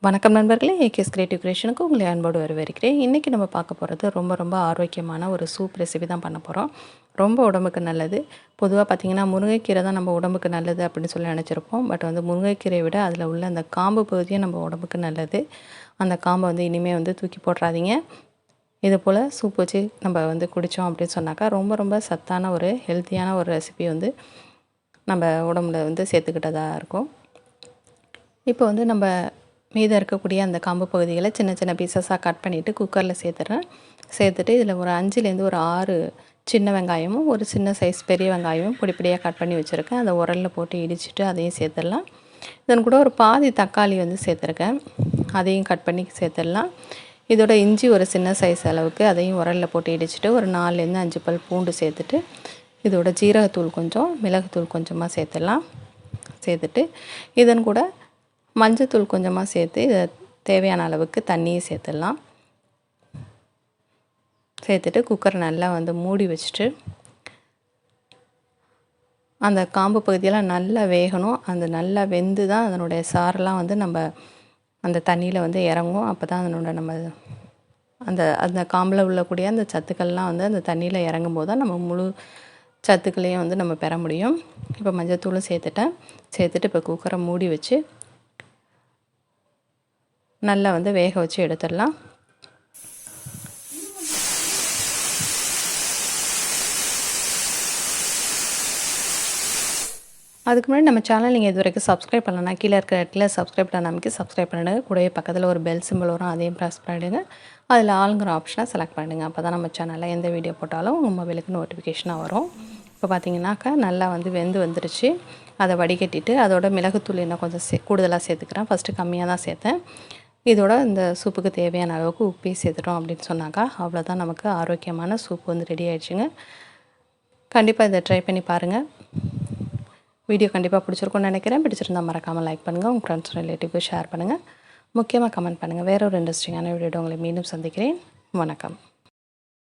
வணக்கம் நண்பர்களே, AKS creative கிரியேஷனுக்கு உங்களை அன்போடு வரவேற்கிறேன். இன்றைக்கி நம்ம பார்க்க போகிறது ரொம்ப ஆரோக்கியமான ஒரு சூப் ரெசிபி தான் பண்ண போகிறோம். ரொம்ப உடம்புக்கு நல்லது. பொதுவாக பார்த்திங்கன்னா முருங்கைக்கீரை தான் நம்ம உடம்புக்கு நல்லது அப்படின்னு சொல்லி நினச்சிருப்போம். பட் முருங்கைக்கீரையை விட அதில் உள்ள அந்த காம்பு பகுதியும் நம்ம உடம்புக்கு நல்லது. அந்த காம்பை இனிமேல் தூக்கி போட்டுறாதீங்க. இது போல் சூப் வச்சு நம்ம குடித்தோம் அப்படின்னு சொன்னாக்கா ரொம்ப சத்தான ஒரு ஹெல்த்தியான ஒரு ரெசிபி நம்ம உடம்புல சேர்த்துக்கிட்டதாக இருக்கும். இப்போ நம்ம மீதம் இருக்கக்கூடிய அந்த காம்பு பகுதிகளை சின்ன பீசஸாக கட் பண்ணிவிட்டு குக்கரில் சேர்த்துறேன். சேர்த்துட்டு இதில் ஒரு 5லேருந்து ஒரு 6 சின்ன வெங்காயமும் ஒரு சின்ன சைஸ் பெரிய வெங்காயமும் பொடியாக கட் பண்ணி வச்சுருக்கேன். அதை உரலில் போட்டு இடிச்சிட்டு அதையும் சேர்த்துடலாம். இதன் கூட ஒரு பாதி தக்காளி சேர்த்துருக்கேன். அதையும் கட் பண்ணி சேர்த்துடலாம். இதோட இஞ்சி ஒரு சின்ன சைஸ் அளவுக்கு அதையும் உரலில் போட்டு இடிச்சிட்டு ஒரு 4லேருந்து 5 பல் பூண்டு சேர்த்துட்டு இதோட ஜீரகத்தூள் கொஞ்சம் மிளகுத்தூள் கொஞ்சமாக சேர்த்துடலாம். சேர்த்துட்டு இதன் கூட மஞ்சத்தூள் கொஞ்சமாக சேர்த்து இதை தேவையான அளவுக்கு தண்ணியை சேர்த்துடலாம். சேர்த்துட்டு குக்கரை நல்லா மூடி வச்சுட்டு அந்த காம்பு பகுதியெல்லாம் நல்லா வேகணும். அந்த நல்லா வெந்து தான் அதனுடைய சாரெலாம் நம்ம அந்த தண்ணியில் இறங்கும். அப்போ தான் அதனோட நம்ம அந்த காம்பில் உள்ளக்கூடிய அந்த சத்துக்கள்லாம் அந்த தண்ணியில் இறங்கும் போது தான் நம்ம முழு சத்துக்களையும் நம்ம பெற முடியும். இப்போ மஞ்சத்தூளும் சேர்த்துட்டேன். சேர்த்துட்டு இப்போ குக்கரை மூடி வச்சு நல்லா வேக வச்சு எடுத்துடலாம். அதுக்கு முன்னாடி நம்ம சேனல் நீங்கள் இது வரைக்கும் சப்ஸ்கிரைப் பண்ணலன்னா கீழே இருக்கிற இடத்துல சப்ஸ்கிரைப் பண்ண நமக்கு சப்ஸ்கிரைப் பண்ணிடுங்க. கூடவே பக்கத்தில் ஒரு பெல் சிம்பிள் வரும், அதையும் ப்ரெஸ் பண்ணிவிடுங்க. அதில் ஆளுங்கிற ஆப்ஷனை செலக்ட் பண்ணிடுங்க. அப்போ தான் நம்ம சேனலில் எந்த வீடியோ போட்டாலும் உங்கள் மொபைலுக்கு நோட்டிஃபிகேஷனாக வரும். இப்போ பார்த்தீங்கன்னாக்கா நல்லா வெந்து வந்துடுச்சு. அதை வடிகட்டிட்டு அதோட மிளகுத்தூள் இன்னும் கொஞ்சம் கூடுதலாக சேர்த்துக்கிறேன். ஃபஸ்ட்டு கம்மியாக தான் சேர்த்தேன். இதோட இந்த சூப்புக்கு தேவையான அளவுக்கு உப்பே சேர்த்துட்டோம் அப்படின்னு சொன்னாக்கா அவ்வளோதான், நமக்கு ஆரோக்கியமான சூப் ரெடி ஆகிடுச்சுங்க. கண்டிப்பாக இதை ட்ரை பண்ணி பாருங்கள். வீடியோ கண்டிப்பாக பிடிச்சிருக்கும்னு நினைக்கிறேன். பிடிச்சிருந்தால் மறக்காமல் லைக் பண்ணுங்கள். உங்கள் ஃப்ரெண்ட்ஸ் ரிலேட்டிவ்க்கு ஷேர் பண்ணுங்கள். முக்கியமாக கமெண்ட் பண்ணுங்கள். வேற ஒரு இன்ட்ரெஸ்டிங்கான வீடியோ உங்களை மீண்டும் சந்திக்கிறேன். வணக்கம்.